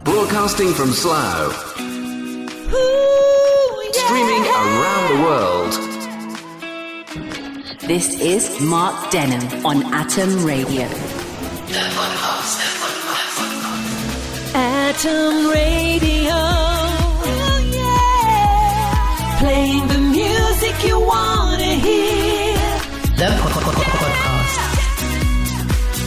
Broadcasting from Slough. Streaming around the world. This is Mark Denholm on Atom Radio. Atom Radio. Oh, yeah. Playing the music you want to hear. The podcast.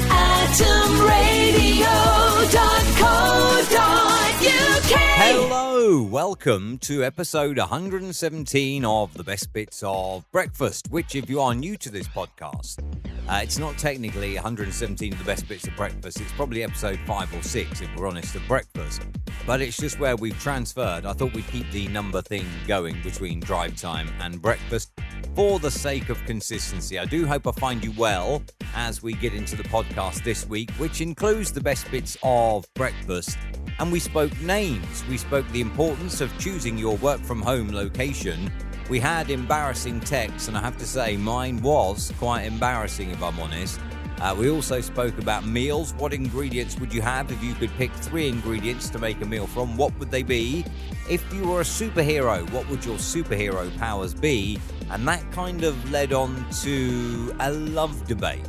AtomRadio.co.uk. Hello, welcome to episode 117 of The Best Bits of Breakfast, which if you are new to this podcast, it's not technically 117 of the best bits of breakfast. It's probably episode 5 or 6, if we're honest, of breakfast. But it's just where we've transferred. I thought we'd keep the number thing going between drive time and breakfast for the sake of consistency. I do hope I find you well as we get into the podcast this week, which includes the best bits of breakfast. And we spoke names. We spoke the importance of choosing your work from home location. We had embarrassing texts, and I have to say mine was quite embarrassing if I'm honest. We also spoke about meals. What ingredients would you have if you could pick 3 ingredients to make a meal from? What would they be? If you were a superhero, what would your superhero powers be? And that kind of led on to a love debate.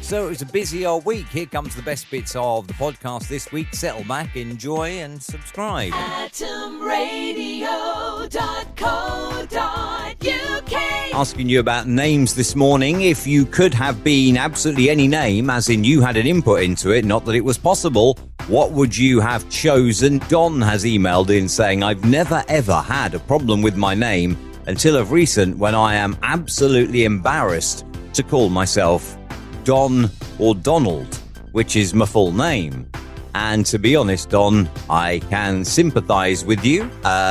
So it was a busy old week. Here comes the best bits of the podcast this week. Settle back, enjoy, and subscribe. AtomRadio.co.uk. Asking you about names this morning. If you could have been absolutely any name, as in you had an input into it, not that it was possible, what would you have chosen? Don has emailed in saying, I've never ever had a problem with my name until of recent when I am absolutely embarrassed to call myself Don or Donald, which is my full name. And to be honest, Don, I can sympathise with you.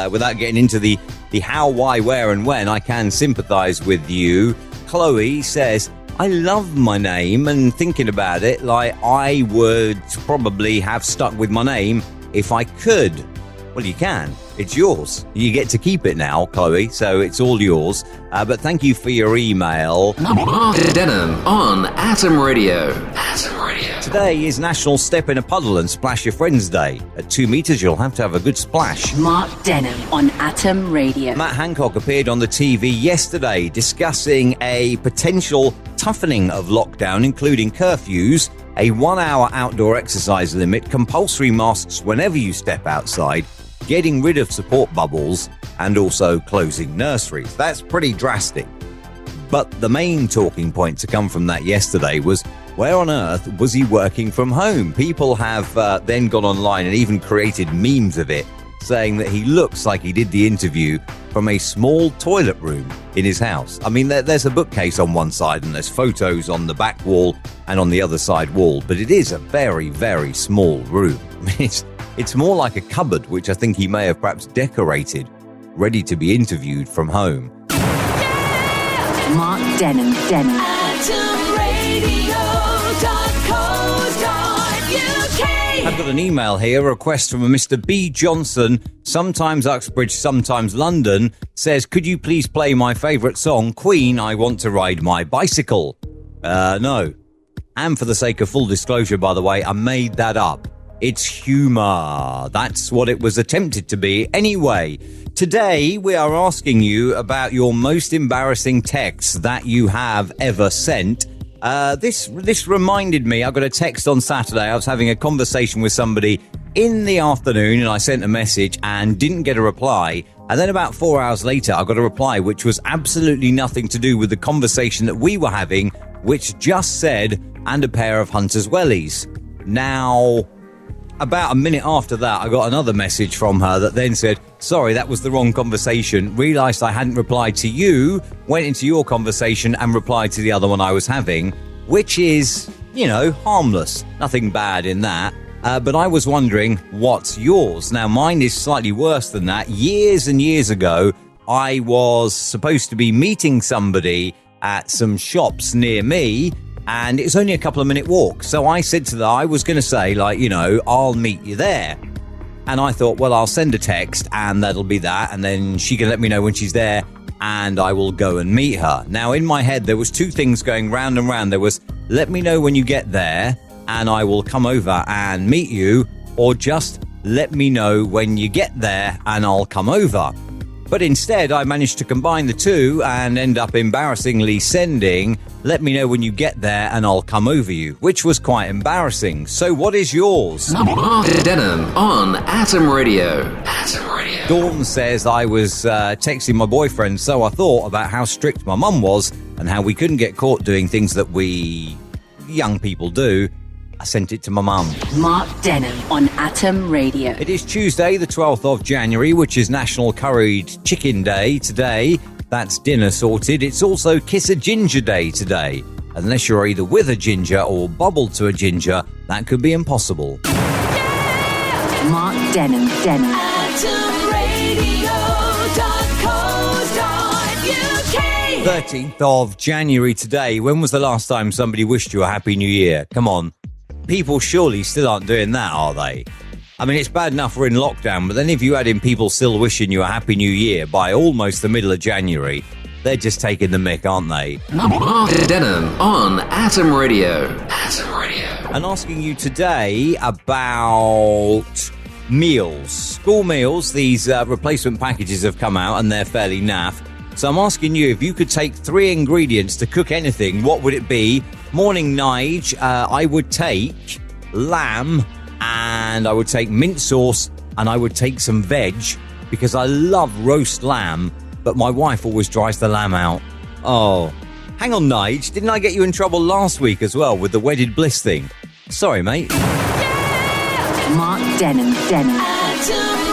Without getting into the how, why, where and when, I can sympathise with you. Chloe says, I love my name, and thinking about it, like I would probably have stuck with my name if I could. Well, you can. It's yours. You get to keep it now, Chloe, so it's all yours. But thank you for your email. Mark Denholm on Atom Radio. Atom Radio. Today is National Step in a Puddle and Splash Your Friends Day. At 2 meters, you'll have to have a good splash. Mark Denholm on Atom Radio. Matt Hancock appeared on the TV yesterday discussing a potential toughening of lockdown, including curfews, a 1-hour outdoor exercise limit, compulsory masks whenever you step outside, getting rid of support bubbles, and also closing nurseries. That's pretty drastic. But the main talking point to come from that yesterday was, where on earth was he working from home? People have then gone online and even created memes of it, saying that he looks like he did the interview from a small toilet room in his house. I mean, there's a bookcase on one side and there's photos on the back wall and on the other side wall, but it is a very, very small room. I mean, it's more like a cupboard, which I think he may have perhaps decorated, ready to be interviewed from home. Mark Denholm. I've got an email here, a request from a Mr. B. Johnson, sometimes Uxbridge, sometimes London, says, could you please play my favourite song, Queen, I Want to Ride My Bicycle? No. And for the sake of full disclosure, by the way, I made that up. It's humour. That's what it was attempted to be. Anyway, today we are asking you about your most embarrassing texts that you have ever sent. This reminded me, I got a text on Saturday. I was having a conversation with somebody in the afternoon and I sent a message and didn't get a reply. And then about 4 hours later, I got a reply which was absolutely nothing to do with the conversation that we were having, which just said, and a pair of Hunter's Wellies. Now, about a minute after that, I got another message from her that then said, sorry, that was the wrong conversation. Realised I hadn't replied to you, went into your conversation and replied to the other one I was having, which is, harmless. Nothing bad in that. But I was wondering, what's yours? Now, mine is slightly worse than that. Years and years ago, I was supposed to be meeting somebody at some shops near me, and it was only a couple of minute walk. So I said to her, I was going to say, I'll meet you there. And I thought, well, I'll send a text and that'll be that. And then she can let me know when she's there and I will go and meet her. Now, in my head, there was 2 things going round and round. There was, let me know when you get there and I will come over and meet you, or just let me know when you get there and I'll come over. But instead, I managed to combine the two and end up embarrassingly sending, let me know when you get there and I'll come over you, which was quite embarrassing. So what is yours? Mark Denholm on Atom Radio. Atom Radio. Dawn says I was texting my boyfriend, so I thought about how strict my mum was and how we couldn't get caught doing things that we young people do. I sent it to my mum. Mark Denholm on Atom Radio. It is Tuesday, the 12th of January, which is National Curried Chicken Day today. That's dinner sorted. It's also Kiss a Ginger Day today. Unless you're either with a ginger or bubbled to a ginger, that could be impossible. Mark Denholm. AtomRadio.co.uk 13th of January today. When was the last time somebody wished you a Happy New Year? Come on. People surely still aren't doing that, are they? I mean, it's bad enough we're in lockdown, but then if you add in people still wishing you a Happy New Year by almost the middle of January, they're just taking the mick, aren't they? Mark Denholm on Atom Radio. Atom Radio. And asking you today about meals. School meals, these replacement packages have come out and they're fairly naff. So I'm asking you, if you could take 3 ingredients to cook anything, what would it be? Morning Nige, I would take lamb and I would take mint sauce and I would take some veg because I love roast lamb, but my wife always dries the lamb out. Oh, hang on Nige, didn't I get you in trouble last week as well with the wedded bliss thing? Sorry, mate. Mark Denholm. AtomRadio.co.uk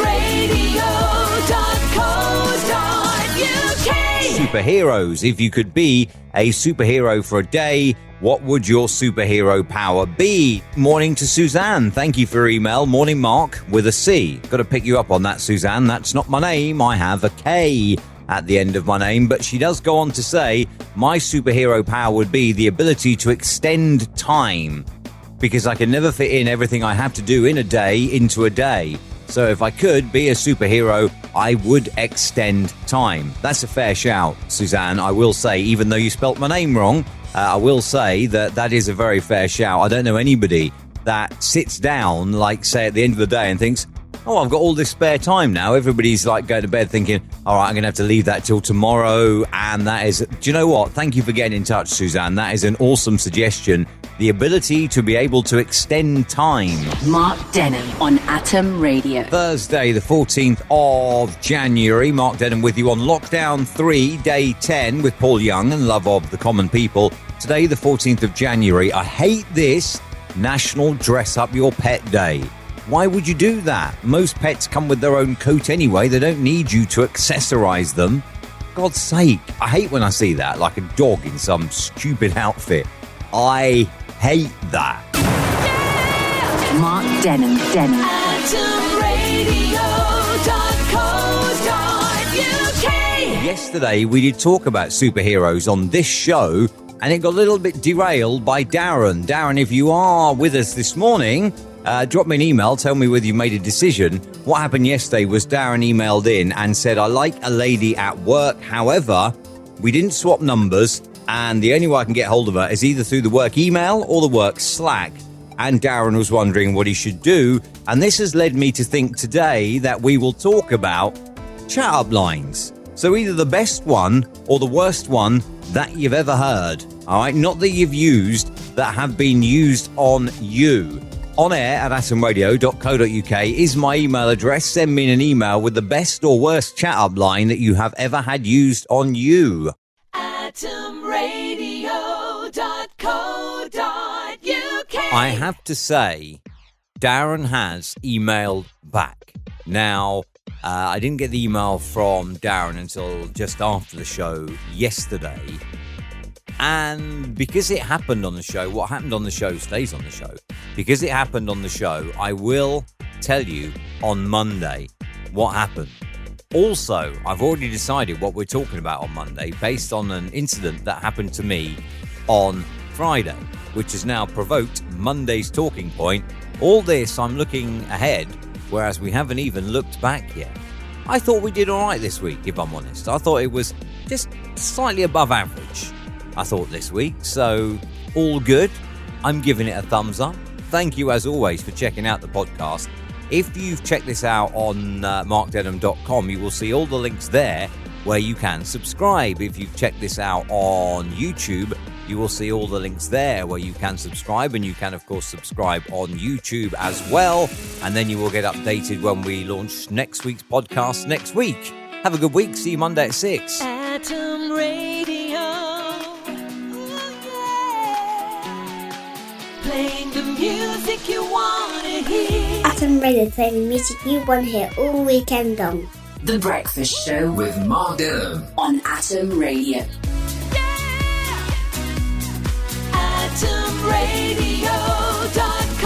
Superheroes. If you could be a superhero for a day, what would your superhero power be? Morning to Suzanne. Thank you for your email. Morning, Mark, with a C. Got to pick you up on that, Suzanne. That's not my name. I have a K at the end of my name. But she does go on to say, my superhero power would be the ability to extend time, because I can never fit in everything I have to do in a day into a day. So if I could be a superhero, I would extend time. That's a fair shout, Suzanne. I will say, even though you spelt my name wrong, I will say that is a very fair shout. I don't know anybody that sits down, like, say, at the end of the day and thinks, oh, I've got all this spare time now. Everybody's like going to bed thinking, all right, I'm going to have to leave that till tomorrow. And that is, do you know what? Thank you for getting in touch, Suzanne. That is an awesome suggestion. The ability to be able to extend time. Mark Denholm on Atom Radio. Thursday, the 14th of January. Mark Denholm with you on Lockdown 3, Day 10 with Paul Young and Love of the Common People. Today, the 14th of January. I hate this. National Dress Up Your Pet Day. Why would you do that? Most pets come with their own coat anyway. They don't need you to accessorize them. For God's sake. I hate when I see that, like a dog in some stupid outfit. I hate that. Mark Denholm. AtomRadio.co.uk Yesterday, we did talk about superheroes on this show, and it got a little bit derailed by Darren. Darren, if you are with us this morning, drop me an email, tell me whether you made a decision. What happened yesterday was Darren emailed in and said, I like a lady at work. However, we didn't swap numbers, and the only way I can get hold of her is either through the work email or the work Slack. And Darren was wondering what he should do. And this has led me to think today that we will talk about chat-up lines. So either the best one or the worst one that you've ever heard. All right, not that you've used, that have been used on you. On air at atomradio.co.uk is my email address. Send me an email with the best or worst chat-up line that you have ever had used on you. AtomRadio.co.uk I have to say, Darren has emailed back. Now, I didn't get the email from Darren until just after the show yesterday. And because it happened on the show, what happened on the show stays on the show. Because it happened on the show, I will tell you on Monday what happened. Also, I've already decided what we're talking about on Monday based on an incident that happened to me on Friday, which has now provoked Monday's talking point. All this, I'm looking ahead, whereas we haven't even looked back yet. I thought we did all right this week, if I'm honest. I thought it was just slightly above average, I thought, this week. So, all good. I'm giving it a thumbs up. Thank you, as always, for checking out the podcast. If you've checked this out on markdenham.com, you will see all the links there where you can subscribe. If you've checked this out on YouTube, you will see all the links there where you can subscribe, and you can, of course, subscribe on YouTube as well. And then you will get updated when we launch next week's podcast next week. Have a good week. See you Monday at 6. Atom Radio. Playing the music you want to hear. Atom Radio, playing the music you want to hear all weekend long. The Breakfast Show With Mark Denham. on Atom Radio. Yeah. AtomRadio.com